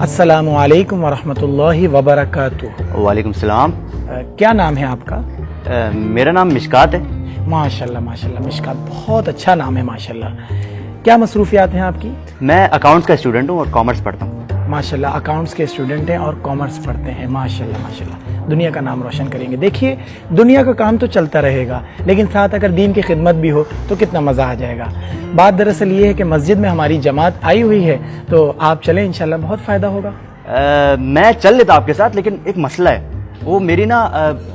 अस्सलामुअलैकुम वरहमतुल्लाहि वबरकातुहू। वालेकुम सलाम। क्या नाम है आपका? मेरा नाम मिशकात है। माशाल्लाह माशाल्लाह, मिशकात बहुत अच्छा नाम है माशाल्लाह। क्या मसरूफियात हैं आपकी? मैं अकाउंट्स का स्टूडेंट हूँ और कॉमर्स पढ़ता हूँ। माशाल्लाह, अकाउंट्स के स्टूडेंट हैं और कॉमर्स पढ़ते हैं। माशाल्लाह माशाल्लाह, दुनिया का नाम रोशन करेंगे। देखिए, दुनिया का काम तो चलता रहेगा, लेकिन साथ अगर दीन की खिदमत भी हो तो कितना मज़ा आ जाएगा। बात दरअसल ये है कि मस्जिद में हमारी जमात आई हुई है, तो आप चलें, इंशाल्लाह बहुत फ़ायदा होगा। मैं चल लेता आपके साथ, लेकिन एक मसला है। वो मेरी ना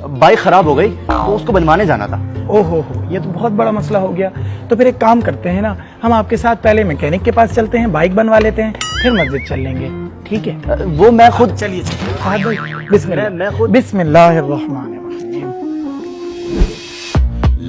बाइक ख़राब हो गई, तो उसको बनवाने जाना था। ओहो हो, ये तो बहुत बड़ा मसला हो गया। तो फिर एक काम करते हैं ना, हम आपके साथ पहले मैकेनिक के पास चलते हैं, बाइक बनवा लेते हैं, फिर मस्जिद चल लेंगे। ठीक है? वो मैं खुद। चलिए चलिए, बिस्मिल्लाह। मैं खुद। बिस्मिल्लाहिर्रहमानिर्रहीम।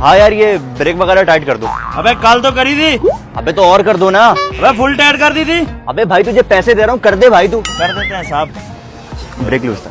हाँ यार, ये ब्रेक वगैरह टाइट कर दो। अबे कल तो करी थी। अबे तो और कर दो ना। अबे फुल टाइट कर दी थी। अबे भाई, तुझे पैसे दे रहा हूँ, कर दे भाई तू। कर देते हैं साहब। ब्रेक लूज था।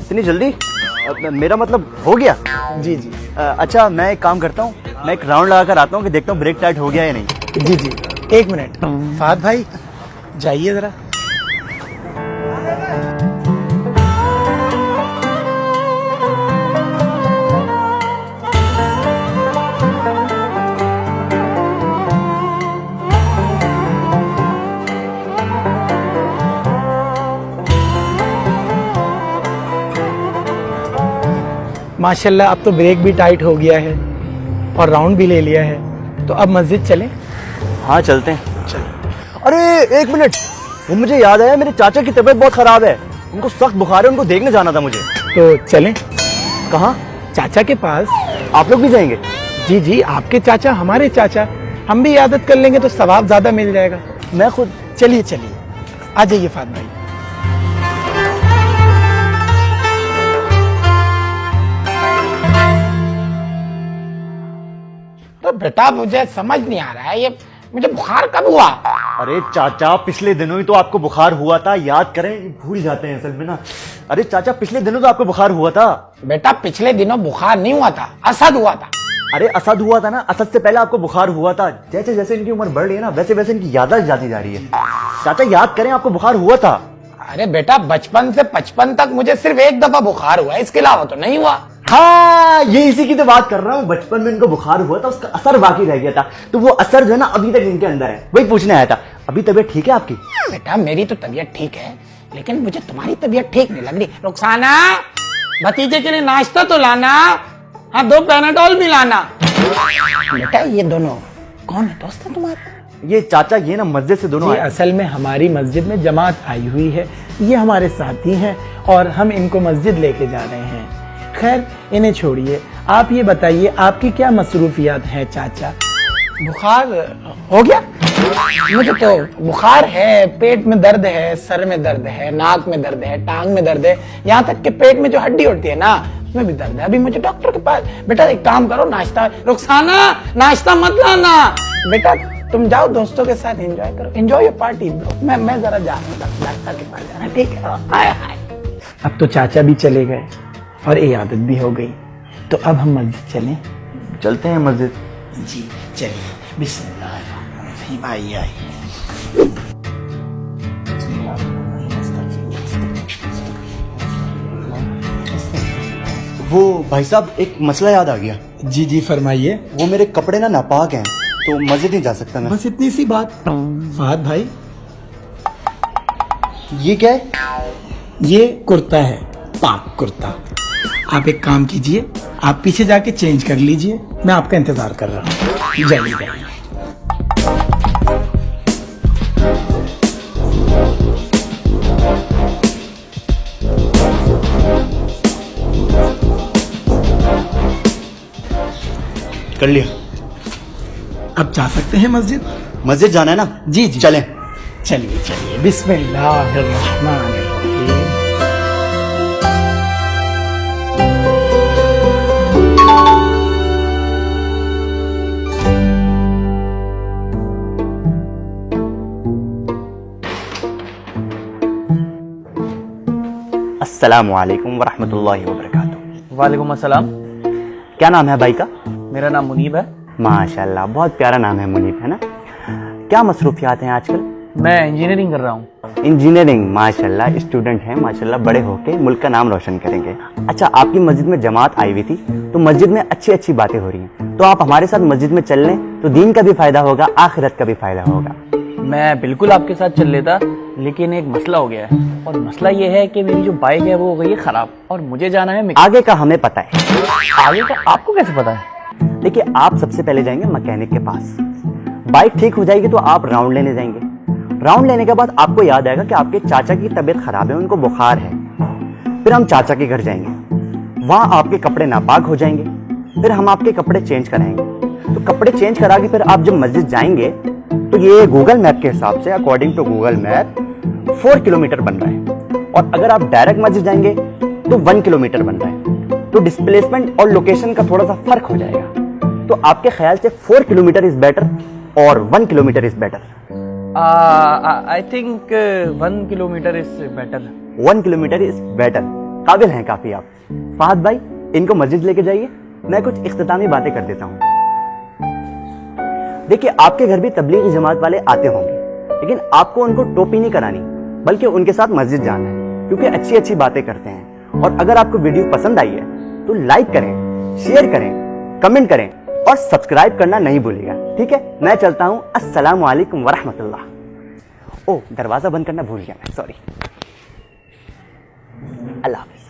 इतनी जल्दी? मेरा मतलब हो गया। जी जी अच्छा, मैं एक काम करता हूँ, मैं एक राउंड लगा कर आता हूँ कि देखता हूँ ब्रेक टाइट हो गया या नहीं। जी जी, एक मिनट। फाद भाई जाइए ज़रा। माशाल्लाह, अब तो ब्रेक भी टाइट हो गया है और राउंड भी ले लिया है, तो अब मस्जिद चलें? हाँ चलते हैं। अरे एक मिनट, वो मुझे याद आया, मेरे चाचा की तबीयत बहुत खराब है, उनको सख्त बुखार है, उनको देखने जाना था मुझे। तो चलें? कहाँ? चाचा के पास। आप लोग भी जाएंगे? जी जी, आपके चाचा हमारे चाचा, हम भी इयादत कर लेंगे तो सवाब ज्यादा मिल जाएगा। मैं खुद। चलिए चलिए, आ जाइए फाद भाई। तो बेटा, मुझे समझ नहीं आ रहा है, ये मुझे बुखार कब हुआ? अरे चाचा, पिछले दिनों ही तो आपको बुखार हुआ था, याद करें, भूल जाते हैं असल में ना। अरे चाचा, पिछले दिनों तो आपको बुखार हुआ था। बेटा, पिछले दिनों बुखार नहीं हुआ था, असद हुआ था। अरे असद हुआ था ना, असद से पहले आपको बुखार हुआ था। जैसे जैसे इनकी उम्र बढ़ रही है ना, वैसे वैसे इनकी याददाश्त जाती जा रही है। चाचा याद करें, आपको बुखार हुआ था। अरे बेटा, बचपन से 55 तक मुझे सिर्फ एक दफा बुखार हुआ है, इसके अलावा तो नहीं हुआ। हाँ, ये इसी की तो बात कर रहा हूँ। बचपन में इनको बुखार हुआ था, उसका असर बाकी रह गया था, तो वो असर जो है ना अभी तक इनके अंदर है, वही पूछने आया था। अभी तबीयत ठीक है आपकी? बेटा, मेरी तो तबीयत ठीक है, लेकिन मुझे तुम्हारी तबीयत ठीक नहीं लग रही। रुखसाना, भतीजे के लिए नाश्ता तो लाना। हाँ, 2 पैनाडोल भी लाना। बेटा, ये दोनों कौन है? दोस्त है तुम्हारे? ये चाचा, ये ना मस्जिद से दोनों आए। असल में हमारी मस्जिद में जमात आई हुई है, ये हमारे साथी हैं और हम इनको मस्जिद लेके जा रहे हैं। खैर, इन्हें छोड़िए, आप ये बताइए, आपकी क्या मसरूफियात हैं चाचा? बुखार हो गया? मुझे तो बुखार है, पेट में दर्द है, सर में दर्द है, नाक में दर्द है, टांग में दर्द है, यहाँ तक कि पेट में जो हड्डी होती है ना, उसमें भी दर्द है। अभी मुझे डॉक्टर के पास। बेटा, एक काम करो, नाश्ता। रुखसाना, नाश्ता मत लाना। बेटा, तुम जाओ, दोस्तों के साथ एंजॉय करो, एंजॉय योर पार्टी ब्रो। मैं जरा जा रहा हूँ डॉक्टर के पास जाना। ठीक है? हाय हाय। अब तो चाचा भी चले गए और इयादत भी हो गई, तो अब हम मस्जिद चलें? चलते हैं मस्जिद। जी चलिए। बिस्मिल्लाह। आइए। वो भाई साहब, एक मसला याद आ गया। जी जी, फरमाइए। वो मेरे कपड़े ना नापाक हैं, तो मस्जिद नहीं जा सकता मैं। बस इतनी सी बात। फहद भाई, ये क्या है? ये कुर्ता है, पाक कुर्ता। आप एक काम कीजिए, आप पीछे जाके चेंज कर लीजिए, मैं आपका इंतजार कर रहा हूँ। जाइए जाइए। कर लिया। अब जा सकते हैं मस्जिद? मस्जिद जाना है ना? जी जी। चलें। चलिए चलिए, बिस्मिल्लाहिर्रहमानिर्रहीम। अस्सलामुअलैकुम वरहमतुल्लाहि वबरकातुहू। वालेकुम अस्सलाम। क्या नाम है भाई का? मेरा नाम मुनीब है। माशाल्लाह, बहुत प्यारा नाम है मुनीब, है ना? क्या मसरूफियात हैं आजकल? मैं इंजीनियरिंग कर रहा हूँ। इंजीनियरिंग, माशाल्लाह, स्टूडेंट हैं माशाल्लाह, बड़े होके मुल्क का नाम रोशन करेंगे। अच्छा, आपकी मस्जिद में जमात आई हुई थी, तो मस्जिद में अच्छी अच्छी बातें हो रही हैं, तो आप हमारे साथ मस्जिद में चल लें तो दीन का भी फायदा होगा, आखिरत का भी फायदा होगा। मैं बिल्कुल आपके साथ चल लेता, लेकिन एक मसला हो गया है, और मसला ये है कि मेरी जो बाइक है वो हो गई है खराब, और मुझे जाना है आगे का हमें पता है। आगे का आपको कैसे पता है? देखिए, आप सबसे पहले जाएंगे मैकेनिक के पास, बाइक ठीक हो जाएगी तो आप राउंड लेने जाएंगे। राउंड लेने के बाद आपको याद आएगा कि आपके चाचा की तबीयत खराब है, उनको बुखार है। फिर हम चाचा के घर जाएंगे, वहां आपके कपड़े नापाक हो जाएंगे, फिर हम आपके कपड़े चेंज कराएंगे। तो कपड़े चेंज करा के फिर आप जब मस्जिद जाएंगे तो ये गूगल मैप के हिसाब से, according to Google map, 4 kilometre बन रहा है, और अगर आप डायरेक्ट मस्जिद जाएंगे तो 1 किलोमीटर बन रहा है। तो डिस्प्लेसमेंट और लोकेशन का थोड़ा सा फर्क हो जाएगा। तो आपके ख्याल से 4 किलोमीटर इज बेटर और 1 kilometre is better? I think 1 kilometre is better. 1 kilometre is better. काबिल हैं काफी आप। फहद भाई, इनको मस्जिद लेके जाइए, मैं कुछ इख्तितामी बातें कर देता हूं। देखिए, आपके घर भी तबलीगी जमात वाले आते होंगे, लेकिन आपको उनको टोपी नहीं करानी, बल्कि उनके साथ मस्जिद जाना है, क्योंकि अच्छी अच्छी बातें करते हैं। और अगर आपको वीडियो पसंद आई है तो लाइक करें, शेयर करें, कमेंट करें और सब्सक्राइब करना नहीं भूलिएगा, ठीक है? मैं चलता हूं। अस्सलामुअलैकुम वरहमतुल्लाह। ओ, दरवाजा बंद करना भूल गया मैं, सॉरी। अल्लाह हाफ़िज़।